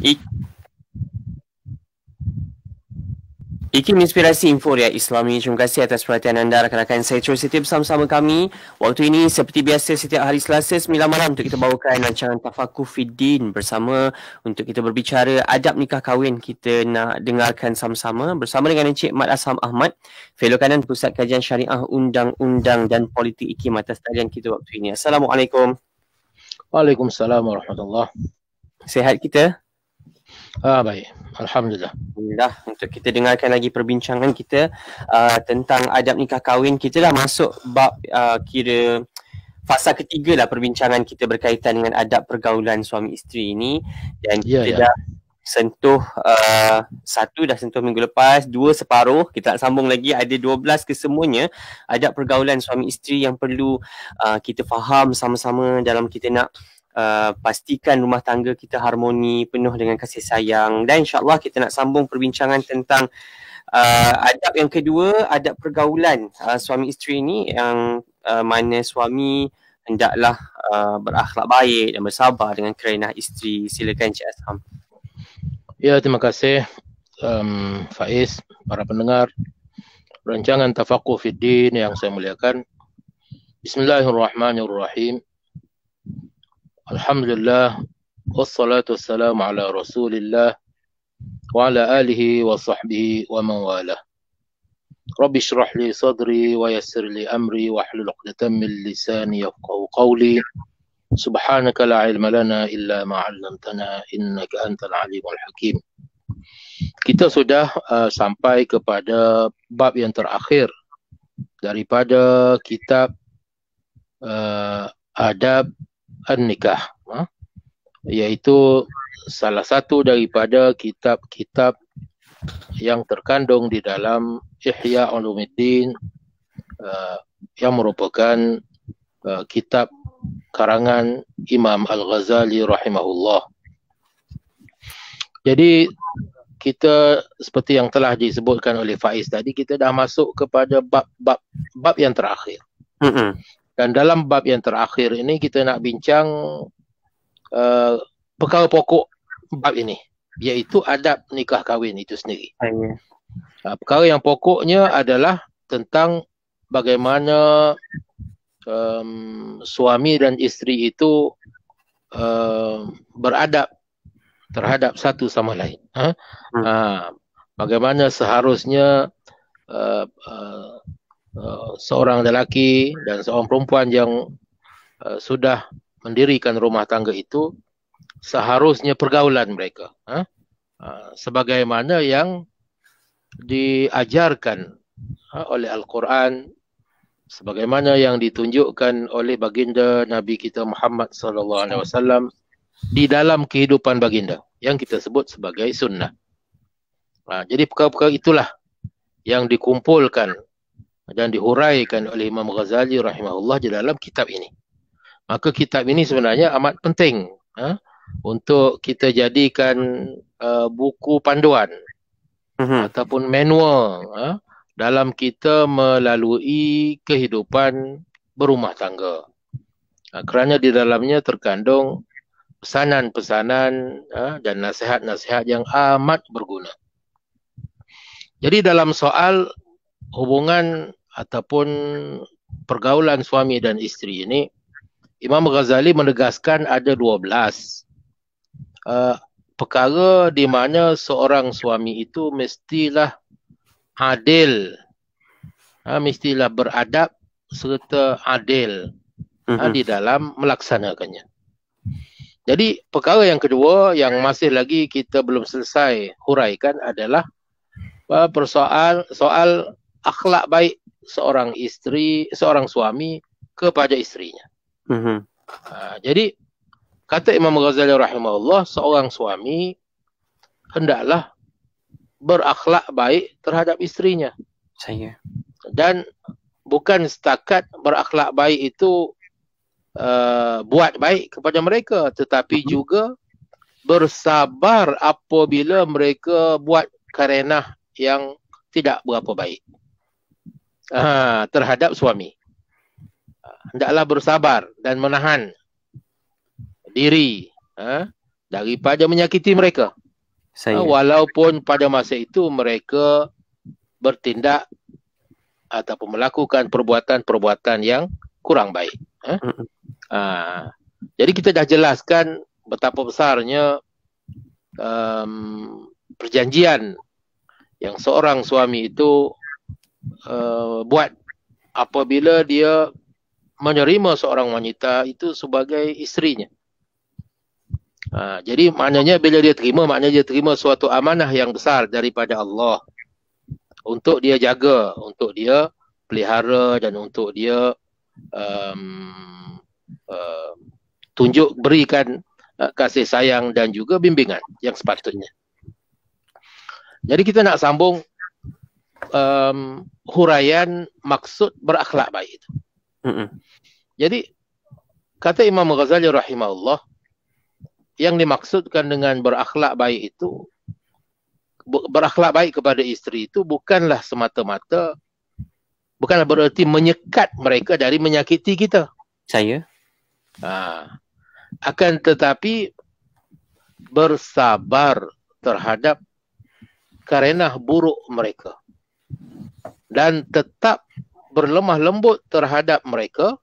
Ik Ikim Inspirasi Inforia Islami. Terima kasih atas perhatian anda rakan-rakan. Saya terus setia bersama-sama kami. Waktu ini seperti biasa setiap hari Selasa 9 malam untuk kita bawakan rancangan Tafakuh Fiddin bersama untuk kita berbicara adab nikah kahwin. Kita nak dengarkan sama-sama bersama dengan Encik Mat Asham Ahmad, Fellow Kanan Pusat Kajian Syariah Undang-Undang dan Politik Ikim atas talian kita waktu ini. Assalamualaikum. Waalaikumsalam warahmatullahi. Sihat kita? Baik. Alhamdulillah. Alhamdulillah. Untuk kita dengarkan lagi perbincangan kita tentang adab nikah kahwin. Kita dah masuk bab kira fasa ketiga lah perbincangan kita berkaitan dengan adab pergaulan suami isteri ini. Dan kita dah sentuh satu dah sentuh minggu lepas, dua separuh, kita nak sambung lagi, ada 12 kesemuanya adab pergaulan suami isteri yang perlu kita faham sama-sama dalam kita nak pastikan rumah tangga kita harmoni, penuh dengan kasih sayang. Dan insyaAllah kita nak sambung perbincangan tentang adab yang kedua, adab pergaulan suami isteri ini, yang mana suami hendaklah berakhlak baik dan bersabar dengan kerenah isteri. Silakan Encik Asham. Ya, terima kasih Faiz, para pendengar rancangan Tafakuh Fiddin yang saya muliakan. Bismillahirrahmanirrahim. Alhamdulillah, wassalatu wassalamu ala rasulillah wa ala alihi wa sahbihi wa man wala. Rabbi syrah li sadri wa yassir li amri wa hlul 'uqdatam min lisani yafqahu qawli. Subhanaka la ilma lana illa ma 'allamtana innaka antal alimul hakim. Kita sudah sampai kepada bab yang terakhir daripada kitab adab an-nikah, iaitu salah satu daripada kitab-kitab yang terkandung di dalam Ihya Ulumuddin, yang merupakan kitab karangan Imam Al-Ghazali rahimahullah. Jadi kita seperti yang telah disebutkan oleh Faiz tadi, kita dah masuk kepada bab yang terakhir. Dan dalam bab yang terakhir ini kita nak bincang perkara pokok bab ini, iaitu adab nikah kahwin itu sendiri. Perkara yang pokoknya adalah tentang bagaimana suami dan isteri itu beradab terhadap satu sama lain. Bagaimana seharusnya seorang lelaki dan seorang perempuan yang sudah mendirikan rumah tangga itu seharusnya pergaulan mereka sebagaimana yang diajarkan oleh Al-Quran, sebagaimana yang ditunjukkan oleh baginda Nabi kita Muhammad SAW di dalam kehidupan baginda yang kita sebut sebagai sunnah. Jadi perkara-perkara itulah yang dikumpulkan dan dihuraikan oleh Imam Ghazali rahimahullah di dalam kitab ini. Maka kitab ini sebenarnya amat penting untuk kita jadikan buku panduan ataupun manual dalam kita melalui kehidupan berumah tangga. Kerana di dalamnya terkandung pesanan-pesanan dan nasihat-nasihat yang amat berguna. Jadi dalam soal hubungan ataupun pergaulan suami dan isteri ini, Imam Ghazali menegaskan ada 12 perkara di mana seorang suami itu mestilah adil, mestilah beradab serta adil di dalam melaksanakannya. Jadi perkara yang kedua yang masih lagi kita belum selesai huraikan adalah soal akhlak baik seorang suami kepada isterinya. Jadi kata Imam Ghazali rahimahullah, seorang suami hendaklah berakhlak baik terhadap isterinya. Dan bukan setakat berakhlak baik itu buat baik kepada mereka, tetapi juga bersabar apabila mereka buat karenah yang tidak berapa baik terhadap suami. Hendaklah bersabar dan menahan diri daripada menyakiti mereka. Walaupun pada masa itu mereka bertindak ataupun melakukan perbuatan-perbuatan yang kurang baik. Jadi kita dah jelaskan betapa besarnya perjanjian yang seorang suami itu buat apabila dia menerima seorang wanita itu sebagai isterinya. Jadi maknanya bila dia terima, maknanya dia terima suatu amanah yang besar daripada Allah untuk dia jaga, untuk dia pelihara dan untuk dia berikan kasih sayang dan juga bimbingan yang sepatutnya. Jadi kita nak sambung huraian maksud berakhlak baik itu. Jadi kata Imam Ghazali rahimahullah, yang dimaksudkan dengan berakhlak baik itu, berakhlak baik kepada isteri itu bukanlah semata-mata, bukanlah bererti menyekat mereka dari menyakiti kita. Akan tetapi bersabar terhadap karenah buruk mereka dan tetap berlemah lembut terhadap mereka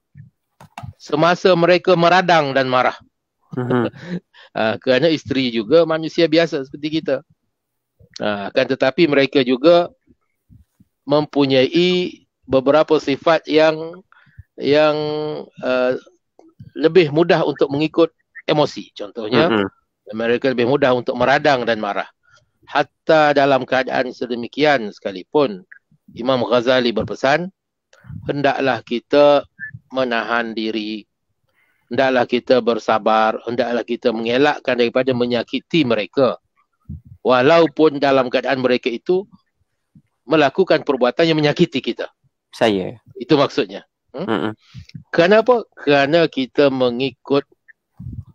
semasa mereka meradang dan marah. Kerana isteri juga manusia biasa seperti kita. Akan tetapi mereka juga mempunyai beberapa sifat yang lebih mudah untuk mengikut emosi. Contohnya, mereka lebih mudah untuk meradang dan marah. Hatta dalam keadaan sedemikian sekalipun, Imam Ghazali berpesan, hendaklah kita menahan diri, hendaklah kita bersabar, hendaklah kita mengelakkan daripada menyakiti mereka. Walaupun dalam keadaan mereka itu melakukan perbuatan yang menyakiti kita. Itu maksudnya. Kenapa? Kerana kita mengikut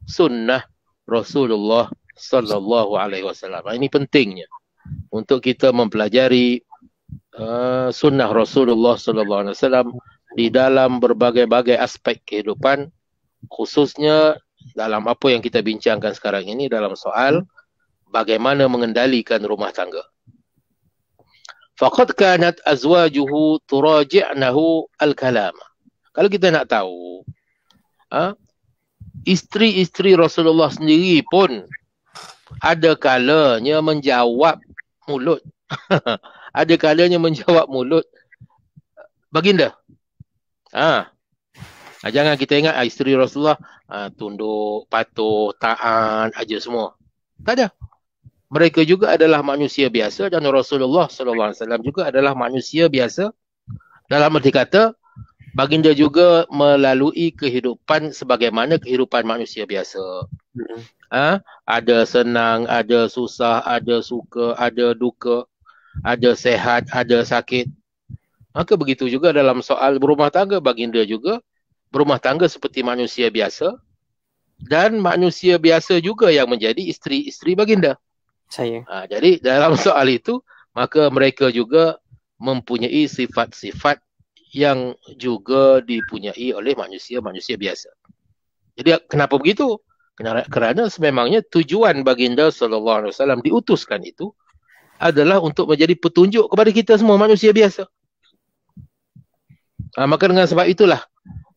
sunnah Rasulullah sallallahu alaihi wasallam. Ini pentingnya untuk kita mempelajari sunnah Rasulullah sallallahu alaihi wasallam di dalam berbagai-bagai aspek kehidupan, khususnya dalam apa yang kita bincangkan sekarang ini dalam soal bagaimana mengendalikan rumah tangga. Faqad kanat azwajuhu turaji'nahu al-kalam. Kalau kita nak tahu, isteri-isteri Rasulullah sendiri pun ada kalanya menjawab mulut. Ada kalanya menjawab mulut baginda. Jangan kita ingat isteri Rasulullah tunduk, patuh, taat aja semua. Tak ada. Mereka juga adalah manusia biasa dan Rasulullah sallallahu alaihi wasallam juga adalah manusia biasa. Dalam arti kata, baginda juga melalui kehidupan sebagaimana kehidupan manusia biasa. Ada senang, ada susah, ada suka, ada duka, ada sehat, ada sakit. Maka begitu juga dalam soal berumah tangga, baginda juga berumah tangga seperti manusia biasa dan manusia biasa juga yang menjadi isteri-isteri baginda. Jadi dalam soal itu, maka mereka juga mempunyai sifat-sifat yang juga dipunyai oleh manusia-manusia biasa. Jadi kenapa begitu? Kerana sememangnya tujuan baginda sallallahu alaihi wasallam diutuskan itu adalah untuk menjadi petunjuk kepada kita semua manusia biasa. Maka dengan sebab itulah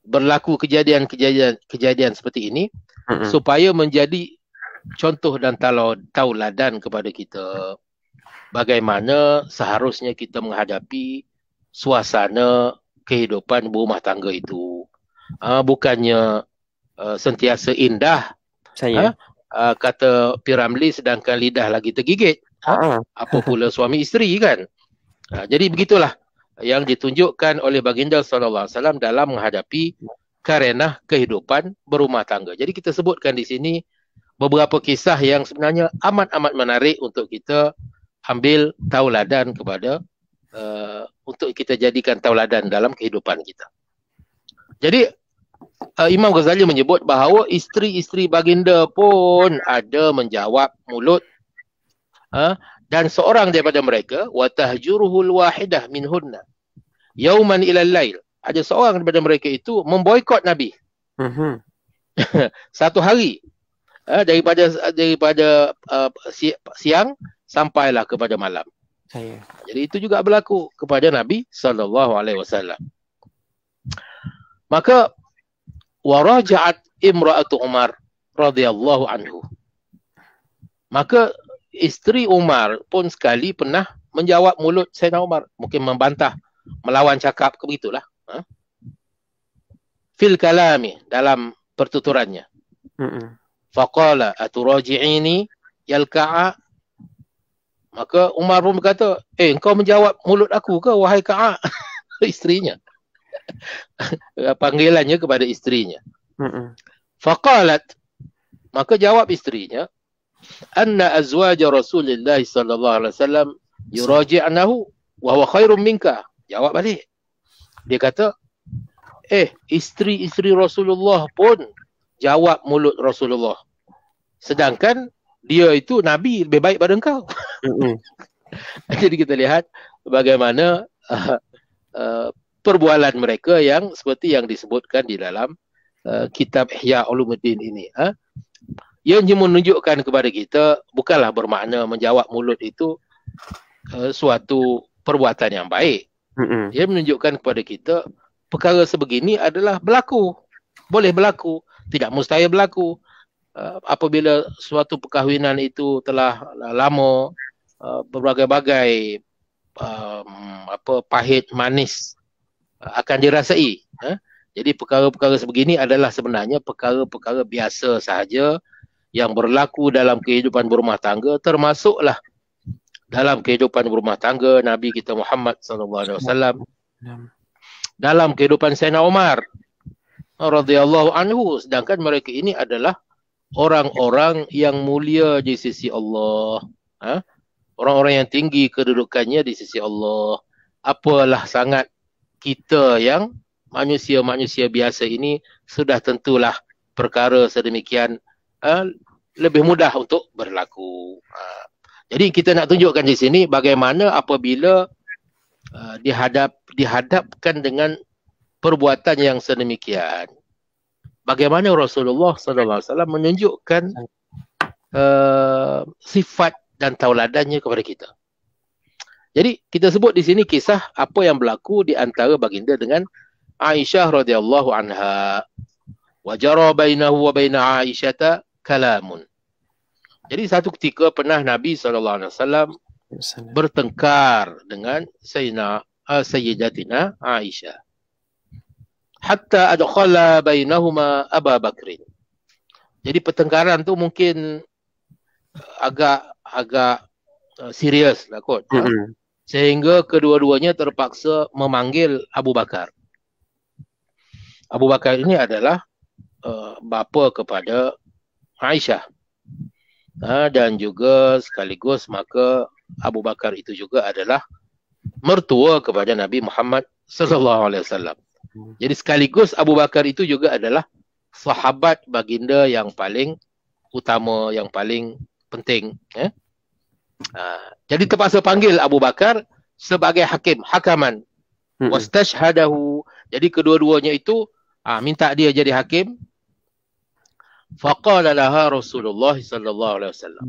berlaku kejadian seperti ini supaya menjadi contoh dan tauladan kepada kita bagaimana seharusnya kita menghadapi suasana kehidupan berumah tangga itu. Bukannya sentiasa indah, kata Piramli, sedangkan lidah lagi tergigit. Apa pula suami isteri kan? Jadi begitulah yang ditunjukkan oleh baginda sallallahu alaihi wasallam dalam menghadapi karenah kehidupan berumah tangga. Jadi kita sebutkan di sini beberapa kisah yang sebenarnya amat-amat menarik untuk kita ambil tauladan kepada untuk kita jadikan tauladan dalam kehidupan kita. Jadi Imam Ghazali menyebut bahawa isteri-isteri baginda pun ada menjawab mulut, dan seorang daripada mereka watahjuruhul wahidah minhunna yauman ilal lail, ada seorang daripada mereka itu memboikot Nabi. Satu hari daripada siang sampailah kepada malam. Jadi itu juga berlaku kepada Nabi SAW. Maka waraja'at imra'atu Umar radhiyallahu anhu. Maka isteri Umar pun sekali pernah menjawab mulut Sayyidina Umar, mungkin membantah, melawan cakap, begitulah. Fil kalami, dalam pertuturannya. Faqala aturaji'ini yalka'a. Maka Umar pun berkata, engkau menjawab mulut aku ke wahai Ka'a? Isterinya. Panggilannya kepada isterinya. Faqalat, maka jawab isterinya, anna azwaja Rasulullah sallallahu alaihi wasallam yuraji'nahu wa huwa khairum minka. Jawab balik. Dia kata, isteri-isteri Rasulullah pun jawab mulut Rasulullah. Sedangkan dia itu Nabi lebih baik pada engkau. Jadi kita lihat bagaimana perbualan mereka yang seperti yang disebutkan di dalam kitab Ihya Ulumuddin ini. Ia menunjukkan kepada kita bukanlah bermakna menjawab mulut itu suatu perbuatan yang baik. Ia menunjukkan kepada kita perkara sebegini adalah berlaku. Boleh berlaku, tidak mustahil berlaku. Apabila suatu perkahwinan itu telah lama, berbagai-bagai pahit manis akan dirasai. Jadi perkara-perkara sebegini adalah sebenarnya perkara-perkara biasa sahaja yang berlaku dalam kehidupan berumah tangga, termasuklah dalam kehidupan berumah tangga Nabi kita Muhammad SAW, dalam kehidupan Sayyidina Umar radhiyallahu anhu. Sedangkan mereka ini adalah orang-orang yang mulia di sisi Allah. Orang-orang yang tinggi kedudukannya di sisi Allah. Apalah sangat kita yang manusia-manusia biasa ini sudah tentulah perkara sedemikian lebih mudah untuk berlaku. Jadi kita nak tunjukkan di sini bagaimana apabila dihadapkan dengan perbuatan yang sedemikian, bagaimana Rasulullah SAW menunjukkan sifat dan tauladannya kepada kita. Jadi kita sebut di sini kisah apa yang berlaku di antara baginda dengan Aisyah radhiyallahu anha. Wa jara bainahu wa baina Aisyata kalamun. Jadi satu ketika pernah Nabi SAW bertengkar dengan Sayyidatina Aisyah. Hatta adkhala bainahuma Abu Bakrin. Jadi pertengkaran tu mungkin agak serius lah kot. Sehingga kedua-duanya terpaksa memanggil Abu Bakar. Abu Bakar ini adalah bapa kepada Aisyah. Dan juga sekaligus maka Abu Bakar itu juga adalah mertua kepada Nabi Muhammad SAW. Jadi sekaligus Abu Bakar itu juga adalah sahabat baginda yang paling utama, yang paling penting. Jadi terpaksa panggil Abu Bakar sebagai hakaman. Wastashhadahu. Jadi kedua-duanya itu minta dia jadi hakim. Faqala laha Rasulullah sallallahu alaihi wasallam.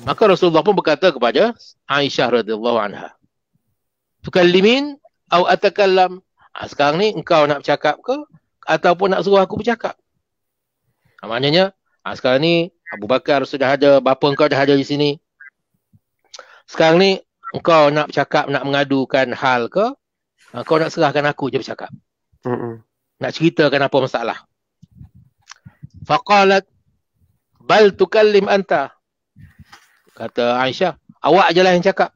Maka Rasulullah pun berkata kepada Aisyah radhiyallahu anha, "Tukallimin atau atakallam?" Sekarang ni engkau nak bercakap ke ataupun nak suruh aku bercakap? Maknanya sekarang ni Abu Bakar sudah ada, bapa engkau dah ada di sini. Sekarang ni engkau nak bercakap, nak mengadukan hal ke? Kau nak serahkan aku je bercakap. Nak ceritakan apa masalah. Faqalat bal tukallim anta. Kata Aisyah, awak ajalah yang cakap.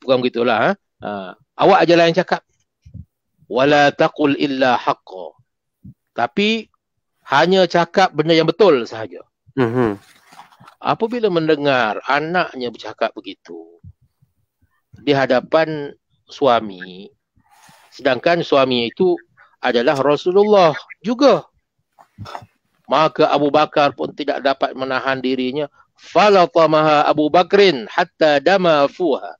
Bukan begitulah. Awak ajalah yang cakap. Wala taqul illa haqqa. Tapi hanya cakap benda yang betul sahaja. Apabila mendengar anaknya bercakap begitu di hadapan suami, sedangkan suami itu adalah Rasulullah juga, maka Abu Bakar pun tidak dapat menahan dirinya. Falatamaha Abu Bakrin hatta dama fuha.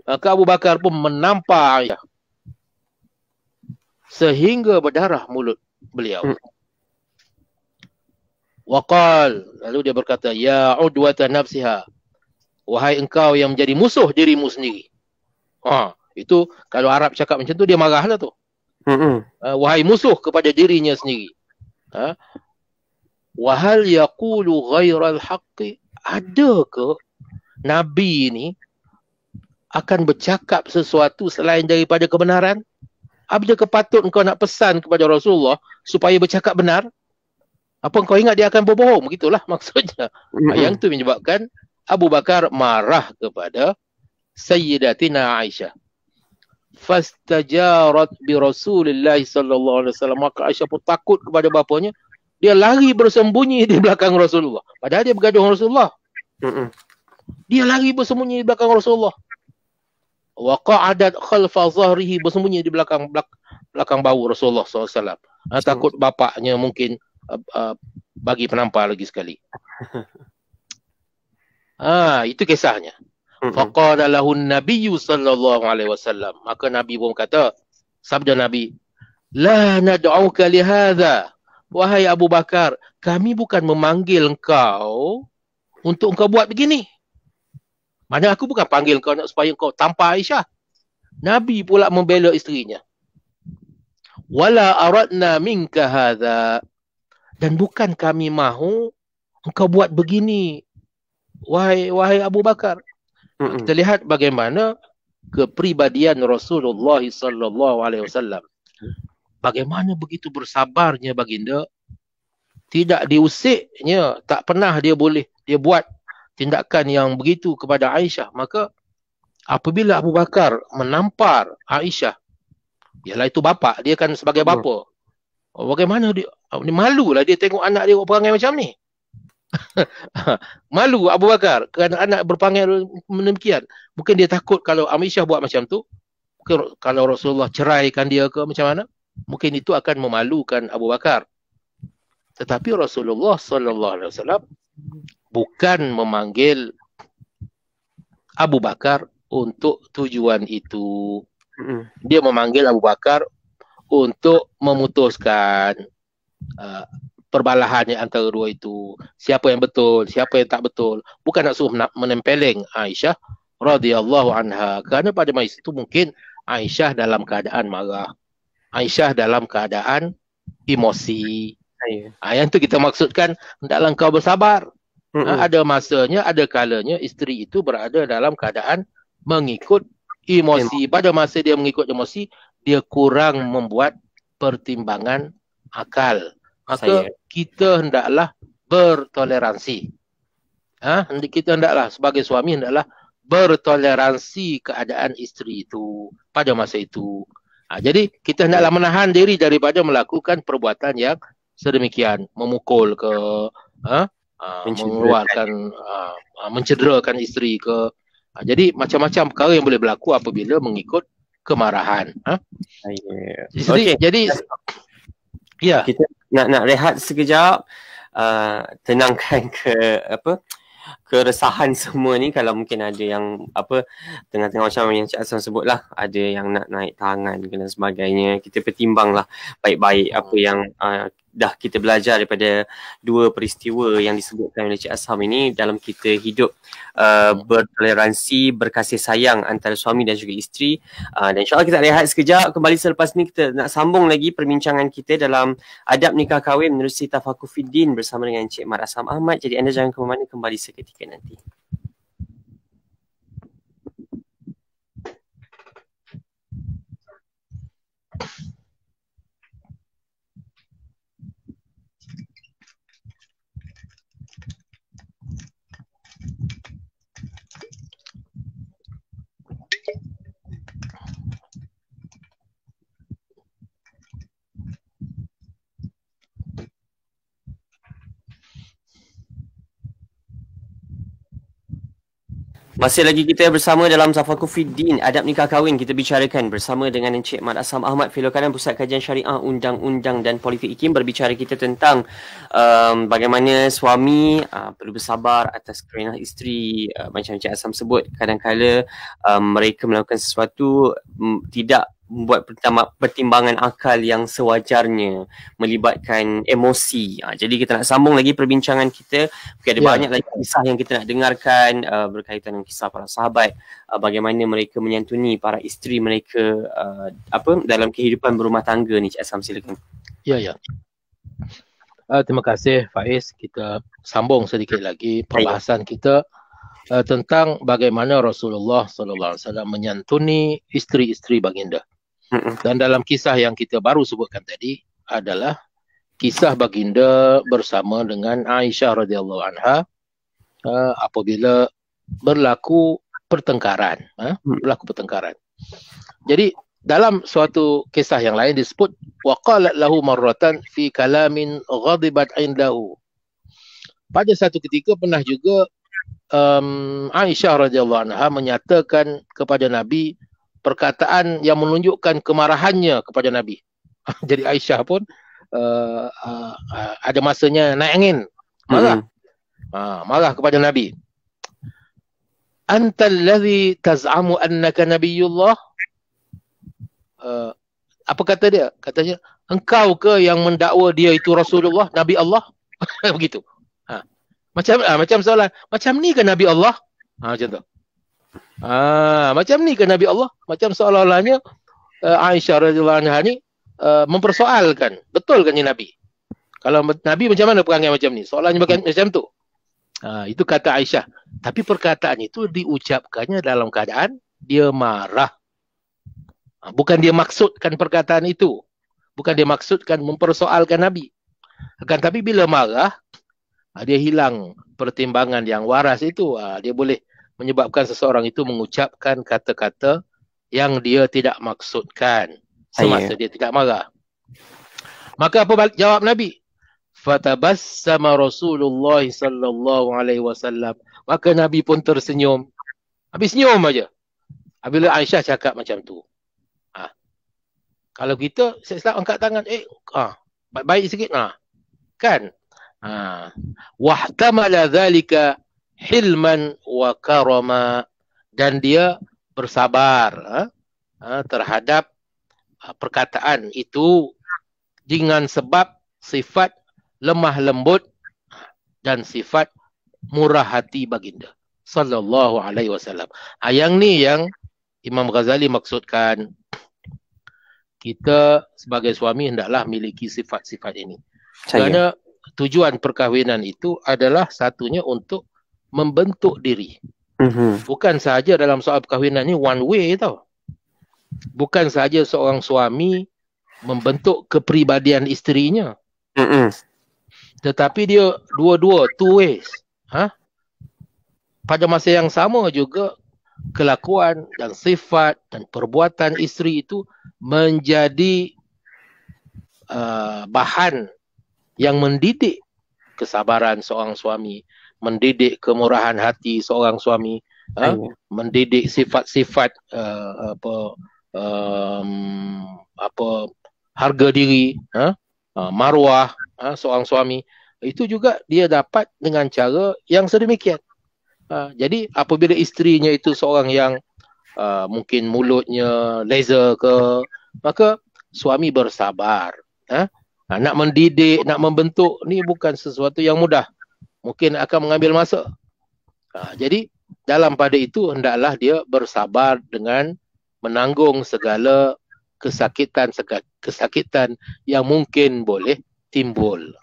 Maka Abu Bakar pun menampar Aisyah sehingga berdarah mulut beliau. Waqal, lalu dia berkata, ya udwata nafsiha, wahai engkau yang menjadi musuh dirimu sendiri. Itu kalau Arab cakap macam tu dia marahlah tu. Wahai musuh kepada dirinya sendiri. Wahal yaqulu ghairal haqqi, adakah Nabi ni akan bercakap sesuatu selain daripada kebenaran? Apakah patut engkau nak pesan kepada Rasulullah supaya bercakap benar? Apa kau ingat dia akan berbohong? Begitulah maksudnya. Yang tu menyebabkan Abu Bakar marah kepada Sayyidatina Aisyah. Fastajarat bi Rasulillah sallallahu alaihi wasallam. Maka Aisyah pun takut kepada bapanya. Dia lari bersembunyi di belakang Rasulullah. Padahal dia bergaduh dengan Rasulullah. Dia lari bersembunyi di belakang Rasulullah. Wa qa'adat khalfa zahrihi, bersembunyi di belakang bahu Rasulullah SAW. Takut bapaknya mungkin bagi penampar lagi sekali. Itu kisahnya. Faqala lahu an-nabiy sallallahu alaihi wasallam. Maka Nabi pun kata, sabda Nabi, la nad'uka li hadha. Wahai Abu Bakar, kami bukan memanggil engkau untuk engkau buat begini. Mana aku bukan panggil kau nak supaya kau tampar Aisyah. Nabi pula membela isterinya. Wala aradna minka hadha. Dan bukan kami mahu engkau buat begini, wahai Abu Bakar. Kita lihat bagaimana kepribadian Rasulullah sallallahu alaihi wasallam. Bagaimana begitu bersabarnya baginda, tidak diusiknya, tak pernah dia buat tindakan yang begitu kepada Aisyah. Maka apabila Abu Bakar menampar Aisyah, ialah itu bapa, dia kan sebagai bapa. Bagaimana dia malulah dia tengok anak dia berperangai macam ni. Malu Abu Bakar kerana anak berperangai demikian. Mungkin dia takut kalau Aisyah buat macam tu, kalau Rasulullah ceraikan dia ke macam mana, mungkin itu akan memalukan Abu Bakar. Tetapi Rasulullah sallallahu alaihi wasallam bukan memanggil Abu Bakar untuk tujuan itu. Dia memanggil Abu Bakar untuk memutuskan perbalahan antara dua itu. Siapa yang betul, siapa yang tak betul. Bukan nak suruh menempeleng Aisyah radhiyallahu anha. Kerana pada masa itu mungkin Aisyah dalam keadaan marah. Aisyah dalam keadaan emosi. Yang tu kita maksudkan, hendaklah engkau bersabar. Ada masanya, ada kalanya isteri itu berada dalam keadaan mengikut emosi. Pada masa dia mengikut emosi, dia kurang membuat pertimbangan akal. Maka kita hendaklah bertoleransi. Kita hendaklah sebagai suami hendaklah bertoleransi keadaan isteri itu pada masa itu. Jadi kita hendaklah menahan diri daripada melakukan perbuatan yang sedemikian, memukul ke, mengeluarkan, mencederakan isteri ke. Jadi macam-macam perkara yang boleh berlaku apabila mengikut kemarahan. Jadi ya, kita nak rehat sekejap, tenangkan keresahan semua ni. Kalau mungkin ada yang tengah-tengah macam yang Cik Asam sebutlah, ada yang nak naik tangan dan sebagainya, kita pertimbanglah baik-baik apa yang dah kita belajar daripada dua peristiwa yang disebutkan oleh Cik Asham ini dalam kita hidup bertoleransi, berkasih sayang antara suami dan juga isteri. Dan insyaAllah kita rehat sekejap. Kembali selepas ni kita nak sambung lagi perbincangan kita dalam adab nikah kahwin menerusi Tafakuh Fiddin bersama dengan Cik Mat Asham Ahmad. Jadi anda jangan ke mana-mana, kembali seketika nanti. Masih lagi kita bersama dalam Tafakuh Fiddin, adab nikah kahwin. Kita bicarakan bersama dengan Encik Mat Asham Ahmad, Fellow Kanan Pusat Kajian Syariah, Undang-Undang dan Politik IKIM. Berbicara kita tentang bagaimana suami perlu bersabar atas kerana isteri. Macam Encik Asham sebut, kadang-kadang mereka melakukan sesuatu tidak buat pertimbangan akal yang sewajarnya, melibatkan emosi. Jadi kita nak sambung lagi perbincangan kita. Mungkin ada banyak lagi kisah yang kita nak dengarkan berkaitan dengan kisah para sahabat, bagaimana mereka menyantuni para isteri mereka dalam kehidupan berumah tangga ni. Cik Asam, silakan. Ya. Terima kasih Faiz. Kita sambung sedikit lagi perbahasan kita tentang bagaimana Rasulullah SAW menyantuni isteri-isteri baginda. Dan dalam kisah yang kita baru sebutkan tadi adalah kisah baginda bersama dengan Aisyah radhiyallahu anha apabila berlaku pertengkaran. Jadi dalam suatu kisah yang lain disebut waqalat lahu marratan fi kalamin ghadibat indahu. Pada satu ketika pernah juga Aisyah radhiyallahu anha menyatakan kepada Nabi perkataan yang menunjukkan kemarahannya kepada Nabi. Jadi Aisyah pun ada masanya naik angin, marah. Marah kepada Nabi. Antal ladzi taz'amu annaka nabiyullah? Apa kata dia? Katanya, engkau ke yang mendakwa dia itu Rasulullah, Nabi Allah? Begitu. Macam soalan, macam ni ke Nabi Allah? Macam tu. Macam ni ke Nabi Allah? Macam seolah-olahnya Aisyah radhiyallahu anha ni mempersoalkan, betul kan ni Nabi? Kalau Nabi macam mana perangai macam ni? Soalannya macam tu. Itu kata Aisyah. Tapi perkataan itu diucapkannya dalam keadaan dia marah. Bukan dia maksudkan perkataan itu. Bukan dia maksudkan mempersoalkan Nabi. Akan tapi bila marah, dia hilang pertimbangan yang waras itu. Dia boleh menyebabkan seseorang itu mengucapkan kata-kata yang dia tidak maksudkan semasa dia tidak marah. Maka apa jawab Nabi? Fatabassama Rasulullah sallallahu alaihi wasallam. Maka Nabi pun tersenyum. Habis senyum aja. Bila Aisyah cakap macam tu. Kalau kita Islam angkat tangan, baik sikit kan? Wahtamala dzalika hilman wa karama, dan dia bersabar terhadap perkataan itu dengan sebab sifat lemah lembut dan sifat murah hati baginda sallallahu alaihi wasallam. Yang ni yang Imam Ghazali maksudkan, kita sebagai suami hendaklah miliki sifat-sifat ini. Kerana tujuan perkahwinan itu adalah satunya untuk membentuk diri. Bukan sahaja dalam soal perkahwinan ni one way tau. Bukan sahaja seorang suami membentuk kepribadian isterinya. Tetapi dia dua-dua, two ways. Pada masa yang sama juga kelakuan dan sifat dan perbuatan isteri itu menjadi bahan yang mendidik kesabaran seorang suami, mendidik kemurahan hati seorang suami, mendidik sifat-sifat harga diri, maruah seorang suami. Itu juga dia dapat dengan cara yang sedemikian. Jadi apabila isterinya itu seorang yang mungkin mulutnya laser ke, maka suami bersabar. Nak mendidik, nak membentuk ni bukan sesuatu yang mudah. Mungkin akan mengambil masa. Jadi dalam pada itu hendaklah dia bersabar dengan menanggung segala kesakitan yang mungkin boleh timbul.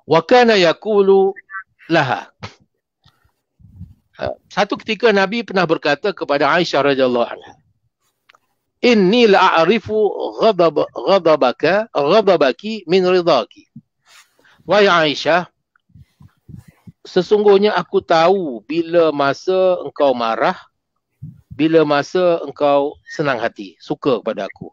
Wa kana yaqulu laha. Satu ketika Nabi pernah berkata kepada Aisyah radhiyallahu anha, inni la'arifu ghadabaki min ridhaki. Wahai Aisyah, sesungguhnya aku tahu bila masa engkau marah, bila masa engkau senang hati, suka kepada aku.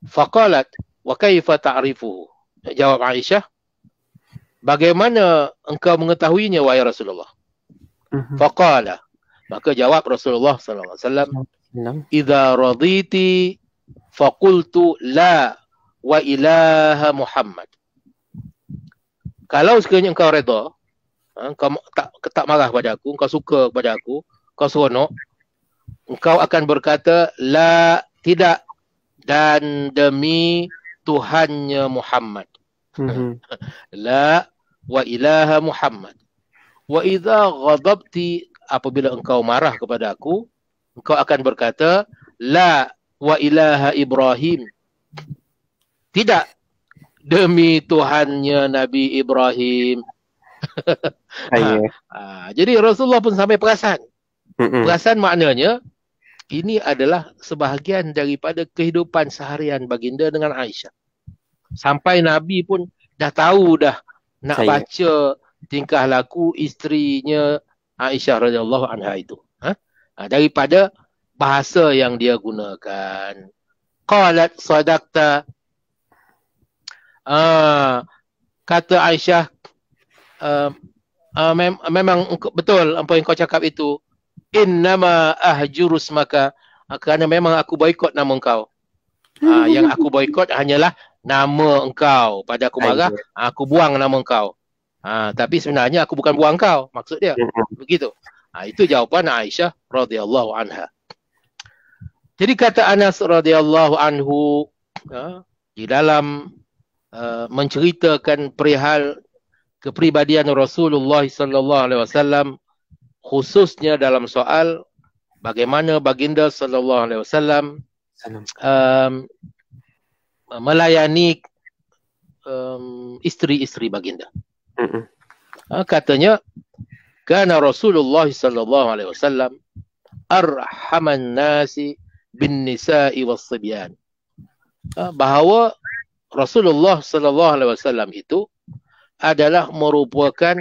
Faqalat wa kaifa ta'rifuhu. Jawab Aisyah, bagaimana engkau mengetahuinya wahai Rasulullah? Faqala, maka jawab Rasulullah sallallahu alaihi wasallam, idza raditi faqultu la wa ilaha Muhammad. Kalau sekiranya engkau redha, engkau tak marah pada aku, engkau suka kepada aku, kau seronok, engkau akan berkata la, tidak, dan demi Tuhannya Muhammad. La wa ilaha Muhammad. Wa idza ghadabti, apabila engkau marah kepada aku, engkau akan berkata la wa ilaha Ibrahim. Tidak, demi Tuhannya Nabi Ibrahim. Jadi Rasulullah pun sampai perasan. Perasan maknanya ini adalah sebahagian daripada kehidupan seharian baginda dengan Aisyah. Sampai Nabi pun dah tahu dah nak baca tingkah laku isterinya Aisyah radhiyallahu anha itu. Daripada bahasa yang dia gunakan. Qalat sadaqta. Kata Aisyah, memang betul apa yang kau cakap itu. Innama ahjurus maka, kerana memang aku boikot nama engkau. Yang aku boikot hanyalah nama engkau. Pada aku marah, aku buang nama engkau. Tapi sebenarnya aku bukan buang engkau, maksud dia. Begitu. Itu jawapan Aisyah radhiyallahu anha. Jadi kata Anas radhiyallahu anhu di dalam menceritakan perihal kepribadian Rasulullah sallallahu alaihi wasallam, khususnya dalam soal bagaimana baginda sallallahu alaihi wasallam melayani isteri-isteri baginda. Katanya, kana Rasulullah sallallahu alaihi wasallam arhaman nasi bin nisa'i was sibyan. Bahawa Rasulullah sallallahu alaihi wasallam itu adalah merupakan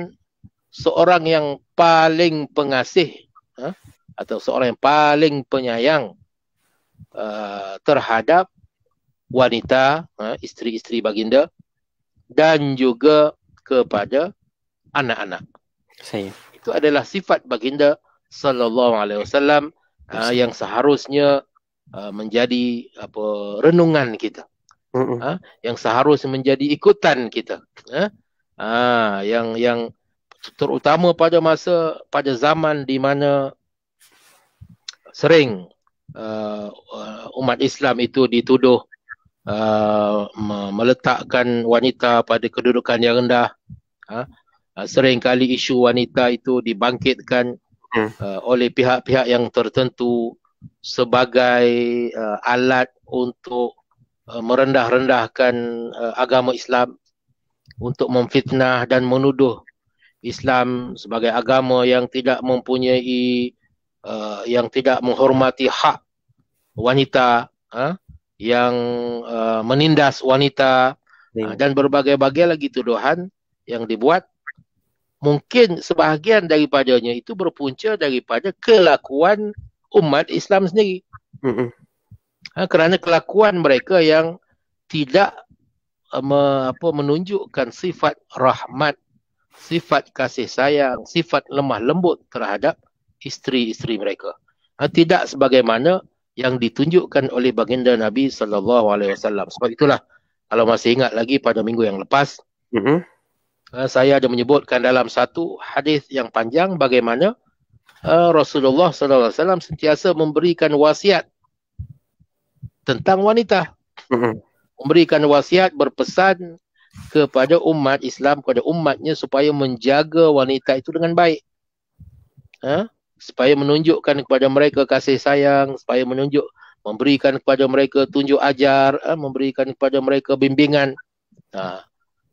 seorang yang paling pengasih atau seorang yang paling penyayang terhadap wanita, isteri-isteri baginda, dan juga kepada anak-anak. Itu adalah sifat baginda sallallahu alaihi wasallam yang seharusnya menjadi renungan kita. Yang seharusnya menjadi ikutan kita. Yang terutama pada zaman di mana sering umat Islam itu dituduh meletakkan wanita pada kedudukan yang rendah. Seringkali isu wanita itu dibangkitkan oleh pihak-pihak yang tertentu sebagai alat untuk merendah-rendahkan agama Islam, untuk memfitnah dan menuduh Islam sebagai agama yang tidak mempunyai, yang tidak menghormati hak wanita, yang menindas wanita, dan berbagai-bagai lagi tuduhan yang dibuat. Mungkin sebahagian daripadanya itu berpunca daripada kelakuan umat Islam sendiri. Kerana kelakuan mereka yang tidak menunjukkan sifat rahmat, sifat kasih sayang, sifat lemah lembut terhadap isteri-isteri mereka. Tidak sebagaimana yang ditunjukkan oleh baginda Nabi sallallahu alaihi wasallam. Sebab itulah, kalau masih ingat lagi pada minggu yang lepas, saya ada menyebutkan dalam satu hadis yang panjang bagaimana Rasulullah sallallahu alaihi wasallam sentiasa memberikan wasiat tentang wanita. Memberikan wasiat, berpesan kepada umat Islam, kepada umatnya, supaya menjaga wanita itu dengan baik. Supaya menunjukkan kepada mereka kasih sayang, supaya memberikan kepada mereka tunjuk ajar, memberikan kepada mereka bimbingan.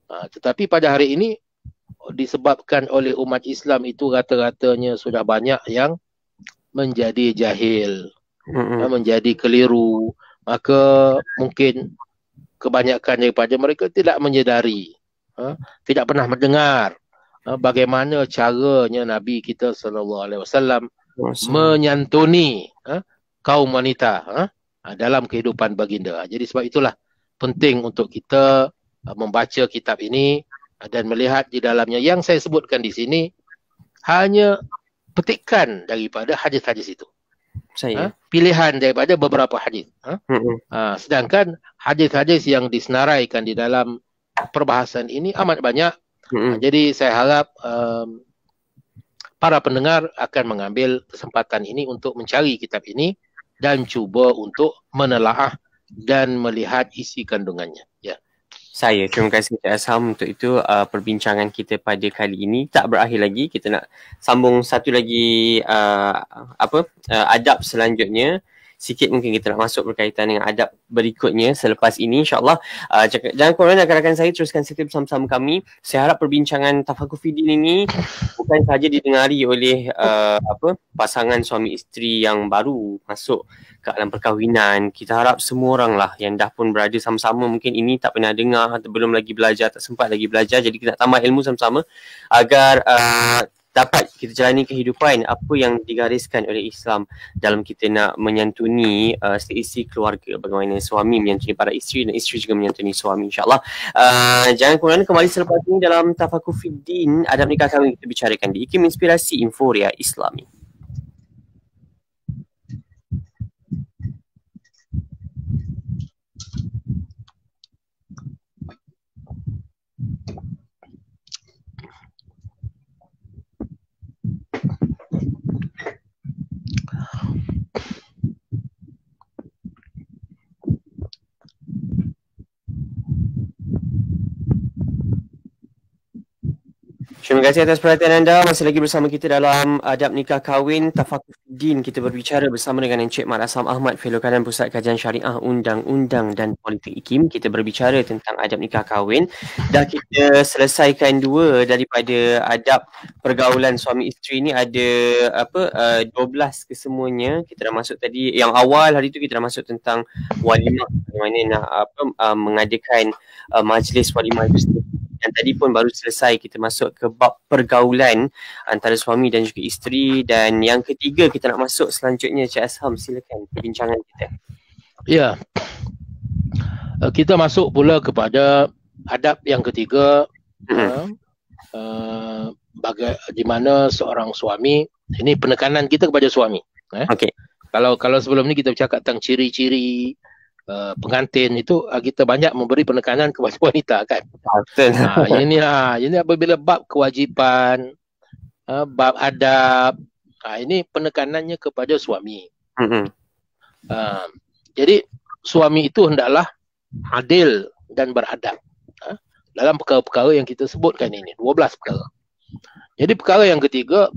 Tetapi pada hari ini, disebabkan oleh umat Islam itu rata-ratanya sudah banyak yang menjadi jahil, menjadi keliru. Maka mungkin kebanyakan daripada mereka tidak menyedari, tidak pernah mendengar bagaimana caranya Nabi kita sallallahu alaihi wasallam menyantuni kaum wanita dalam kehidupan baginda. Jadi sebab itulah penting untuk kita membaca kitab ini dan melihat di dalamnya. Yang saya sebutkan di sini hanya petikan daripada hadis-hadis itu. Pilihan daripada beberapa hadis. Sedangkan hadis-hadis yang disenaraikan di dalam perbahasan ini amat banyak. Jadi saya harap para pendengar akan mengambil kesempatan ini untuk mencari kitab ini dan cuba untuk menelaah dan melihat isi kandungannya. Ya. Terima kasih Cik Asham untuk itu. Perbincangan kita pada kali ini tak berakhir lagi. Kita nak sambung satu lagi adab selanjutnya. Sikit mungkin kita nak masuk berkaitan dengan adab berikutnya selepas ini, insyaAllah. Jangan korang, rakan-rakan saya, teruskan setia bersama-sama kami. Saya harap perbincangan Tafakur Fiddin ini bukan sahaja didengari oleh pasangan suami isteri yang baru masuk ke alam perkahwinan. Kita harap semua orang lah yang dah pun berada sama-sama, mungkin ini tak pernah dengar atau belum lagi belajar, tak sempat lagi belajar, jadi kita nak tambah ilmu sama-sama agar dapat kita jalani kehidupan apa yang digariskan oleh Islam dalam kita nak menyantuni seisi keluarga, bagaimana suami menyantuni para isteri dan isteri juga menyantuni suami, insyaAllah. Jangan kurang kembali selepas ini dalam Tafakur Fiddin, adab nikah kami kita bicarakan di IKIM Inspirasi Inforia Islami. Terima kasih atas perhatian anda. Masih lagi bersama kita dalam Adab Nikah Kahwin Tafakur Fiddin. Kita berbicara bersama dengan Encik Mat Asham Ahmad, Fellow Kanan Pusat Kajian Syariah, Undang-Undang dan Politik IKIM. Kita berbicara tentang adab nikah kahwin. Dah kita selesaikan dua daripada adab pergaulan suami isteri ni, ada 12 kesemuanya. Kita dah masuk tadi, yang awal hari tu kita dah masuk tentang walimah, bagaimana nak mengadakan majlis walimah itu sendiri. Dan tadi pun baru selesai kita masuk ke bab pergaulan antara suami dan juga isteri. Dan yang ketiga kita nak masuk selanjutnya, Cik Asham, silakan perbincangan kita. Ya, kita masuk pula kepada adab yang ketiga, di mana seorang suami, ini penekanan kita kepada suami. Okey. Kalau sebelum ni kita bercakap tentang ciri-ciri pengantin itu, kita banyak memberi penekanan kepada wanita, kan. Betul. Ini apabila bab kewajipan, bab adab, ini penekanannya kepada suami. Jadi suami itu hendaklah adil dan beradab dalam perkara-perkara yang kita sebutkan ini, 12 perkara. Jadi perkara yang ketiga,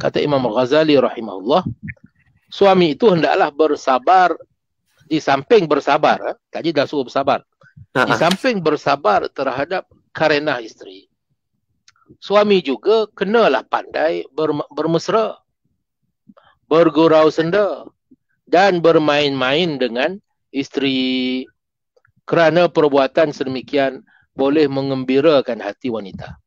kata Imam Al-Ghazali rahimahullah, suami itu hendaklah bersabar. Di samping bersabar, tadi dah suruh bersabar. Di samping bersabar terhadap karenah isteri, suami juga kenalah pandai bermesra, bergurau senda dan bermain-main dengan isteri, kerana perbuatan sedemikian boleh mengembirakan hati wanita.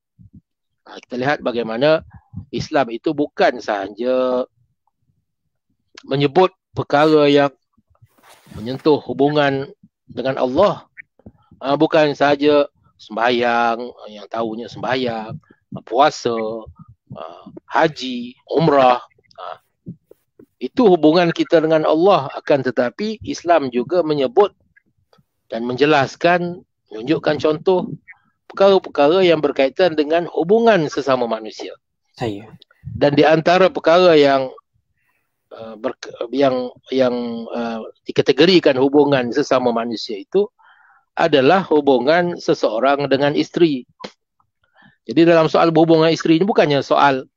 Kita lihat bagaimana Islam itu bukan sahaja menyebut perkara yang menyentuh hubungan dengan Allah, bukan saja sembahyang, yang tahunya sembahyang, puasa, haji, umrah, itu hubungan kita dengan Allah. Akan tetapi Islam juga menyebut dan menjelaskan, menunjukkan contoh perkara-perkara yang berkaitan dengan hubungan sesama manusia. Dan di antara perkara yang dikategorikan hubungan sesama manusia itu adalah hubungan seseorang dengan isteri. Jadi dalam soal berhubungan isteri ini bukannya soal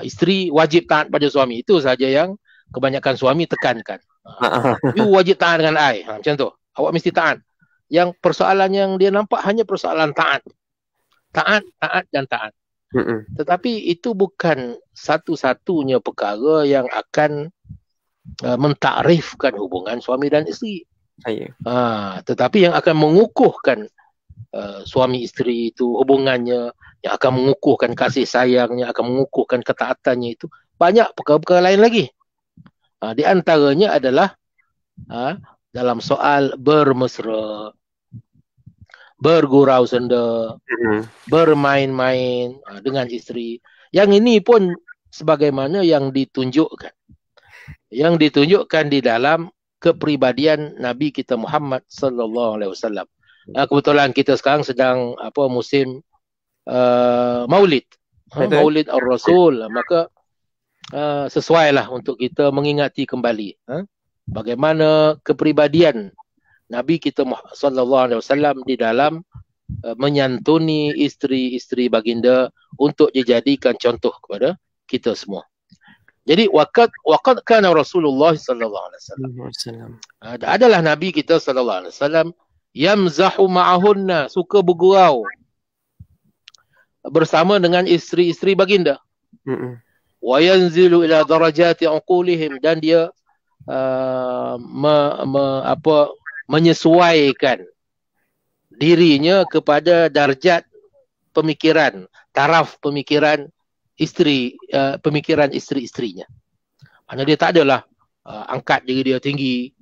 isteri wajib taat pada suami, itu saja yang kebanyakan suami tekankan. You wajib taat dengan I, macam tu. Awak mesti taat. Yang persoalan yang dia nampak hanya persoalan taat. Taat dan taat. Tetapi itu bukan satu-satunya perkara yang akan mentakrifkan hubungan suami dan isteri. Tetapi yang akan mengukuhkan suami isteri itu hubungannya, yang akan mengukuhkan kasih sayangnya, akan mengukuhkan ketaatannya, itu banyak perkara-perkara lain lagi. Di antaranya adalah dalam soal bermesra, bergurau senda, bermain-main dengan isteri. Yang ini pun sebagaimana yang ditunjukkan di dalam kepribadian Nabi kita Muhammad sallallahu alaihi wasallam. Kebetulan kita sekarang sedang musim Maulid. Maulid Ar-Rasul. Maka sesuailah untuk kita mengingati kembali bagaimana kepribadian Nabi kita sallallahu alaihi wasallam di dalam menyantuni isteri-isteri baginda untuk dijadikan contoh kepada kita semua. Jadi waqad kana Rasulullah sallallahu alaihi wasallam. Adalah Nabi kita sallallahu alaihi wasallam yamzahu ma'ahunna, suka bergurau bersama dengan isteri-isteri baginda. Wa yanzilu ila darajati uqulihim, dan dia menyesuaikan dirinya kepada darjat pemikiran, taraf pemikiran pemikiran isteri-isterinya. Mana dia tak adalah angkat diri dia tinggi,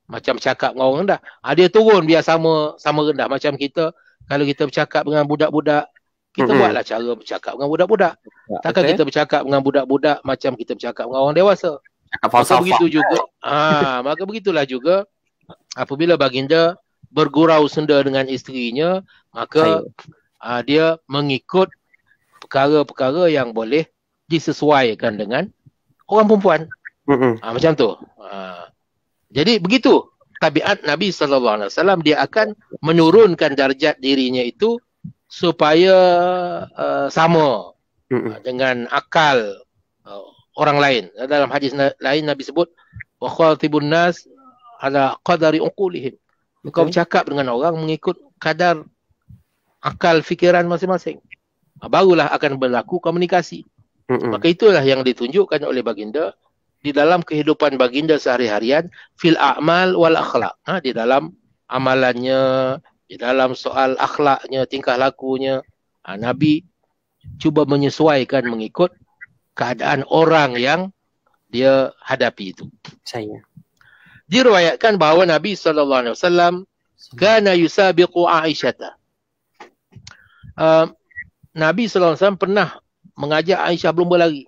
macam cakap dengan orang rendah. Dia turun biar sama rendah. Macam kita, kalau kita bercakap dengan budak-budak, kita buatlah cara bercakap dengan budak-budak. Takkan kita bercakap dengan budak-budak macam kita bercakap dengan orang dewasa. Maka begitu juga, maka begitulah juga apabila baginda bergurau senda dengan isterinya, maka dia mengikut perkara-perkara yang boleh disesuaikan dengan orang perempuan. Macam tu. Jadi begitu tabiat Nabi sallallahu alaihi wasallam, dia akan menurunkan darjat dirinya itu supaya sama dengan akal orang lain. Dalam hadis lain Nabi sebut wa khatibun nas ala qadari uqulihim. Kau bercakap dengan orang mengikut kadar akal fikiran masing-masing. Barulah akan berlaku komunikasi. Maka itulah yang ditunjukkan oleh baginda di dalam kehidupan baginda sehari-harian, fil a'mal wal akhlak. Di dalam amalannya, di dalam soal akhlaknya, tingkah lakunya, Nabi cuba menyesuaikan mengikut keadaan orang yang dia hadapi itu. Diriwayatkan bahawa Nabi sallallahu alaihi wasallam kana yusabiqu Aisyah. Nabi sallallahu alaihi wasallam pernah mengajak Aisyah berlumba lari.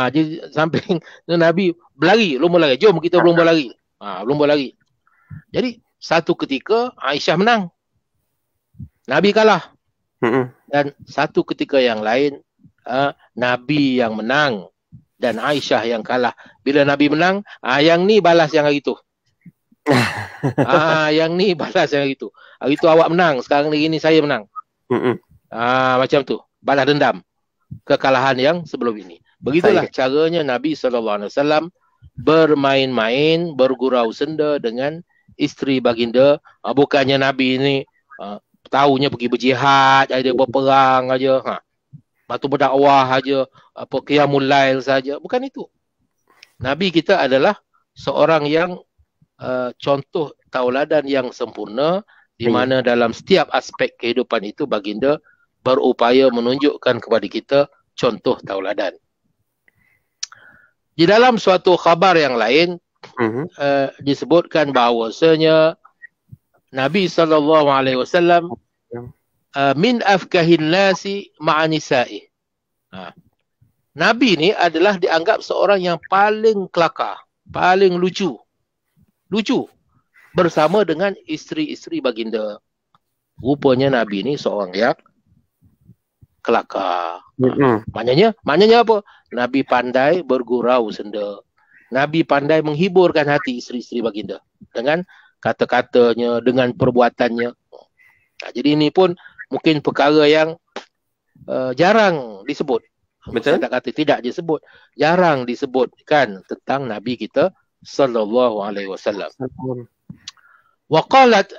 Di samping Nabi berlari, lomba lari. Jom kita berlumba lari. Berlumba lari. Jadi satu ketika Aisyah menang, Nabi kalah. Dan satu ketika yang lain Nabi yang menang dan Aisyah yang kalah. Bila Nabi menang, yang ni balas yang hari tu. Yang ni balas yang hari tu. Hari tu awak menang, sekarang ni saya menang. Macam tu. Balas dendam kekalahan yang sebelum ini. Begitulah caranya Nabi SAW bermain-main, bergurau senda dengan isteri baginda. Bukannya Nabi ini tahunya pergi berjihad, dia berperang aja. Batu berdakwah aja, qiyamul lail saja. Bukan itu. Nabi kita adalah seorang yang contoh tauladan yang sempurna, di mana dalam setiap aspek kehidupan itu baginda berupaya menunjukkan kepada kita contoh tauladan. Di dalam suatu khabar yang lain disebutkan bahawasanya Nabi SAW min afkahin nasi ma'anisa'i. Nabi ni adalah dianggap seorang yang paling kelakar, paling lucu bersama dengan isteri-isteri baginda. Rupanya Nabi ni seorang yang kelakar. Maknanya apa? Nabi pandai bergurau senda. Nabi pandai menghiburkan hati isteri-isteri baginda dengan kata-katanya, dengan perbuatannya. Jadi ini pun mungkin perkara yang jarang disebut. Betul. Saya tak kata tidak disebut. Jarang disebutkan tentang Nabi kita sallallahu alaihi wasallam. Wa qalat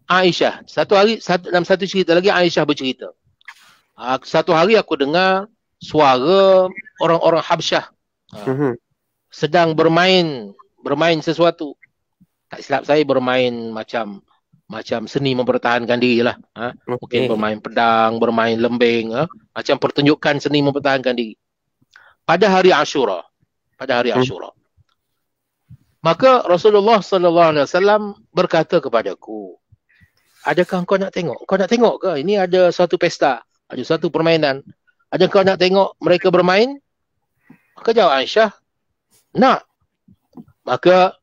Aisyah. Dalam satu cerita lagi Aisyah bercerita. Satu hari aku dengar suara orang-orang Habsyah sedang bermain sesuatu. Tak silap saya bermain macam seni mempertahankan diri lah. Mungkin bermain pedang, bermain lembing, macam pertunjukan seni mempertahankan diri. Pada hari Ashura. Maka Rasulullah SAW berkata kepadaku, adakah kau nak tengok? Kau nak tengok ke? Ini ada suatu pesta, ada suatu permainan. Adakah kau nak tengok mereka bermain? Maka jawab Aisyah, nak. Maka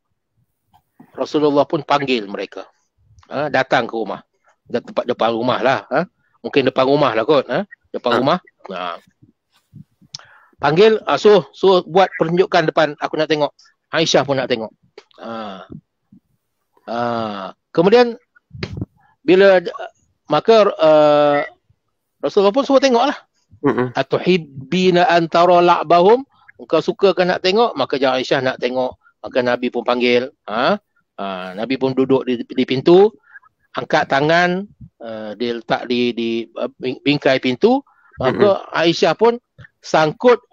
Rasulullah pun panggil mereka. Datang ke rumah. Tempat depan rumah lah. Mungkin depan rumah lah kot. Depan rumah. Panggil, suruh buat pertunjukan depan, aku nak tengok. Aisyah pun nak tengok. Kemudian bila maka Rasulullah pun suruh tengok lah. Atuhibbina antara la'bahum, engkau suka kan nak tengok, maka jangan Aisyah nak tengok. Maka Nabi pun panggil. Nabi pun duduk di pintu, angkat tangan, dia letak di bingkai pintu. Maka Aisyah pun sangkut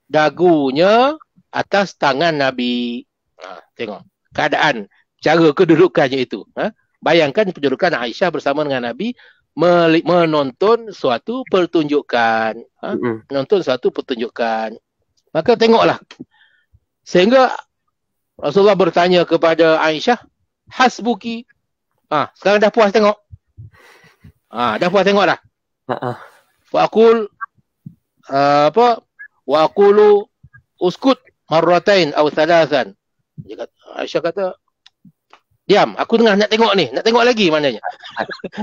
dagunya atas tangan Nabi. Tengok keadaan, cara kedudukannya itu. Bayangkan kedudukan Aisyah bersama dengan Nabi menonton suatu pertunjukan. Menonton suatu pertunjukan. Maka tengoklah. Sehingga Rasulullah bertanya kepada Aisyah, hasbuki. Sekarang dah puas tengok. Dah puas tengok dah. Faqul wa aqulu uskut marratain aw thalathan. Aisyah kata, diam, aku tengah nak tengok ni, nak tengok lagi maknanya.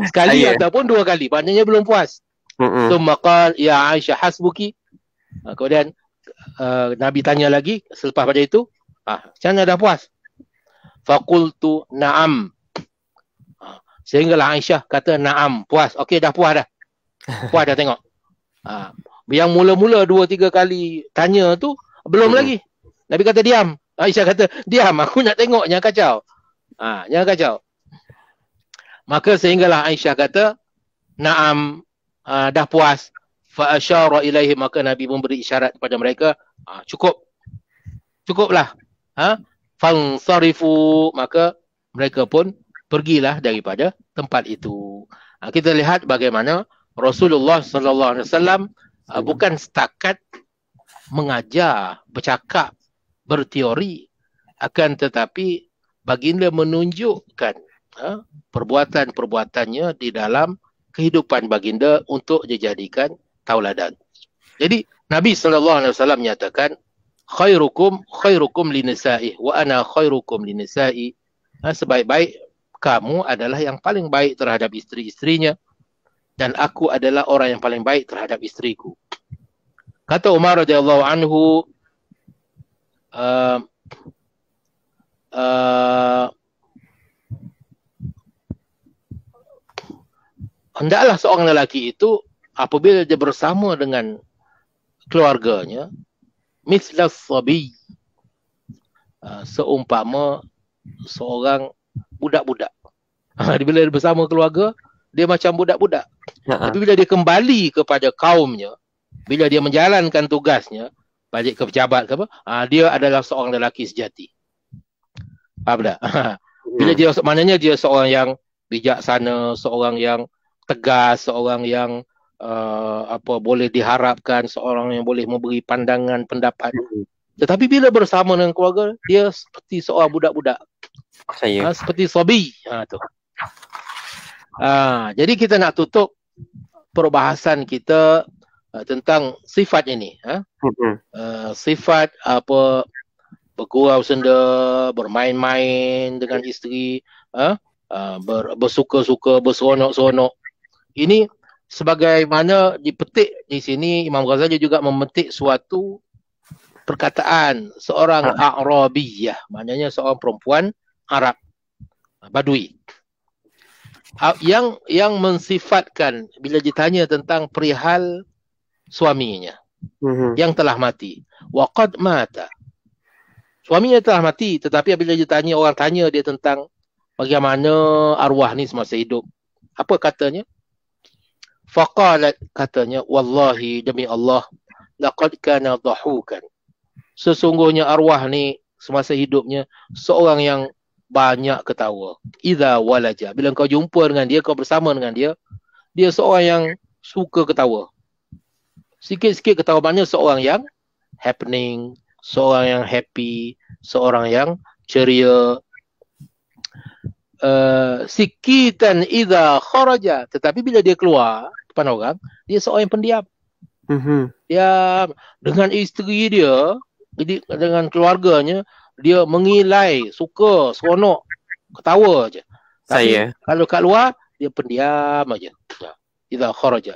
Sekali ataupun dua kali, maknanya belum puas. Tsumma qala ya Aisyah hasbuki. Kemudian Nabi tanya lagi selepas pada itu, macam mana dah puas? Faqultu na'am. Sehinggalah Aisyah kata na'am, puas. Okey, dah puas dah. Puas dah tengok. Yang mula-mula 2-3 kali tanya tu belum lagi. Nabi kata diam. Aisyah kata diam, aku nak tengok, jangan kacau. Jangan kacau. Maka sehinggalah Aisyah kata na'am, dah puas. Fa asyara ilaihi, maka Nabi pun beri isyarat kepada mereka, cukup. Cukuplah. Fansarifu, maka mereka pun pergilah daripada tempat itu. Kita lihat bagaimana Rasulullah sallallahu alaihi wasallam bukan setakat mengajar, bercakap, berteori, akan tetapi baginda menunjukkan perbuatan-perbuatannya di dalam kehidupan baginda untuk dijadikan tauladan. Jadi Nabi sallallahu alaihi wasallam menyatakan khairukum linisa'i wa ana khairukum linisa'i. Sebaik-baik kamu adalah yang paling baik terhadap isteri-isterinya, dan aku adalah orang yang paling baik terhadap isteriku. Kata Umar radhiyallahu anhu, hendaklah seorang lelaki itu apabila dia bersama dengan keluarganya, mislas sabi, seumpama seorang budak-budak. Bila dia bersama keluarga, dia macam budak-budak. Tapi bila dia kembali kepada kaumnya, bila dia menjalankan tugasnya, balik ke pejabat ke apa, dia adalah seorang lelaki sejati. Faham tak? Bila dia, maknanya dia seorang yang bijaksana, seorang yang tegas, seorang yang boleh diharapkan, seorang yang boleh memberi pandangan, pendapat. Tetapi bila bersama dengan keluarga, dia seperti seorang budak-budak. Seperti sabi. Tu. Jadi kita nak tutup perbahasan kita tentang sifat ini. Sifat bergurau senda, bermain-main dengan isteri, bersuka-suka, berseronok-seronok. Ini sebagaimana dipetik di sini, Imam Ghazali juga memetik suatu perkataan seorang A'rabiyah, maknanya seorang perempuan Arab, Badui, yang mensifatkan bila ditanya tentang perihal suaminya yang telah mati. Waqad mata. Suaminya telah mati, tetapi bila ditanya, orang tanya dia tentang bagaimana arwah ni semasa hidup, apa katanya? Faqalat, katanya, wallahi, demi Allah, laqad kana dhahukan. Sesungguhnya arwah ni semasa hidupnya seorang yang banyak ketawa. Idza walaja, bila kau jumpa dengan dia, kau bersama dengan dia, dia seorang yang suka ketawa. Sikit-sikit ketawa, maknanya seorang yang happening, seorang yang happy, seorang yang ceria. Sikitan idza kharaja, tetapi bila dia keluar depan orang, dia seorang yang pendiam. Dia dengan isteri dia, dengan keluarganya, dia mengilai, suka, seronok, ketawa aja. Tapi kalau kat luar, dia pendiam aja. Idza kharaja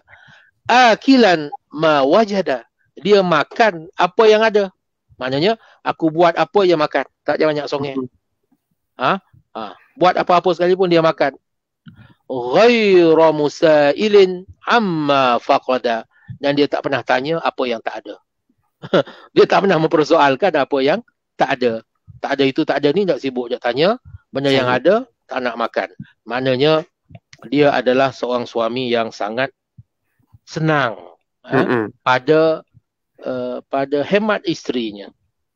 akilan ma wajada, dia makan apa yang ada. Maknanya aku buat apa dia makan. Tak ada banyak songeh. Buat apa-apa sekalipun dia makan. Ghayra musailin amma faqada. Dan dia tak pernah tanya apa yang tak ada. Dia tak pernah mempersoalkan apa yang tak ada. Tak ada itu, tak ada ni, tak sibuk je tanya. Benda yang ada, tak nak makan. Maknanya dia adalah seorang suami yang sangat senang pada hemat isterinya.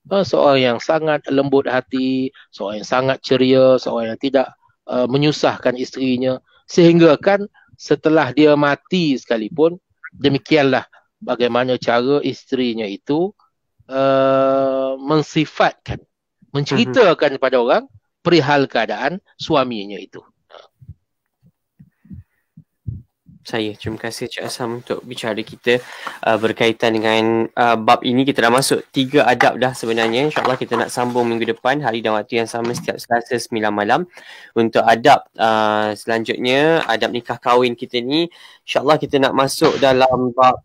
Seorang yang sangat lembut hati, seorang yang sangat ceria, seorang yang tidak menyusahkan isterinya, sehingga kan setelah dia mati sekalipun, demikianlah bagaimana cara isterinya itu mensifatkan, menceritakan kepada orang perihal keadaan suaminya itu. Terima kasih Cik Asam untuk bicara kita berkaitan dengan bab ini. Kita dah masuk 3 adab dah sebenarnya. InsyaAllah kita nak sambung minggu depan, hari dan waktu yang sama, setiap Selasa 9 malam. Untuk adab selanjutnya, adab nikah kahwin kita ni, InsyaAllah kita nak masuk dalam bab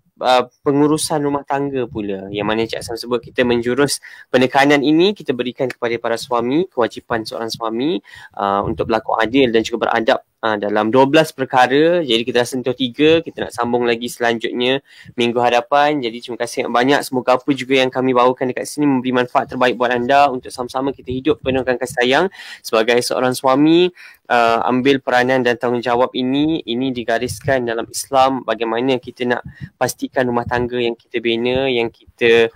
pengurusan rumah tangga pula, yang mana Cik Asam sebut kita menjurus penekanan ini kita berikan kepada para suami, kewajipan seorang suami untuk berlaku adil dan juga beradab dalam 12 perkara. Jadi kita dah sentuh 3, kita nak sambung lagi selanjutnya minggu hadapan. Jadi terima kasih yang banyak. Semoga apa juga yang kami bawakan dekat sini memberi manfaat terbaik buat anda untuk sama-sama kita hidup penuh dengan kasih sayang. Sebagai seorang suami, ambil peranan dan tanggungjawab ini digariskan dalam Islam, bagaimana kita nak pastikan rumah tangga yang kita bina, yang kita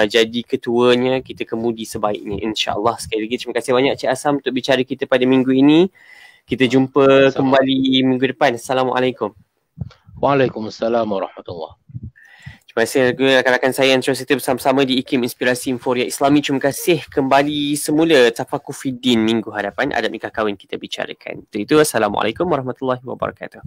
jadi ketuanya, kita kemudi sebaiknya, insya-Allah. Sekali lagi terima kasih banyak Cik Asam untuk bicara kita pada minggu ini. Kita jumpa kembali minggu depan. Assalamualaikum. Waalaikumsalam warahmatullahi. Terima kasih juga rakan-rakan saya yang terus setia bersama-sama di IKIM Inspirasi Inforia Islami. Terima kasih kembali semula Tafakuh Fiddin minggu hadapan, adab nikah kahwin kita bicarakan. Itu Assalamualaikum warahmatullahi wabarakatuh.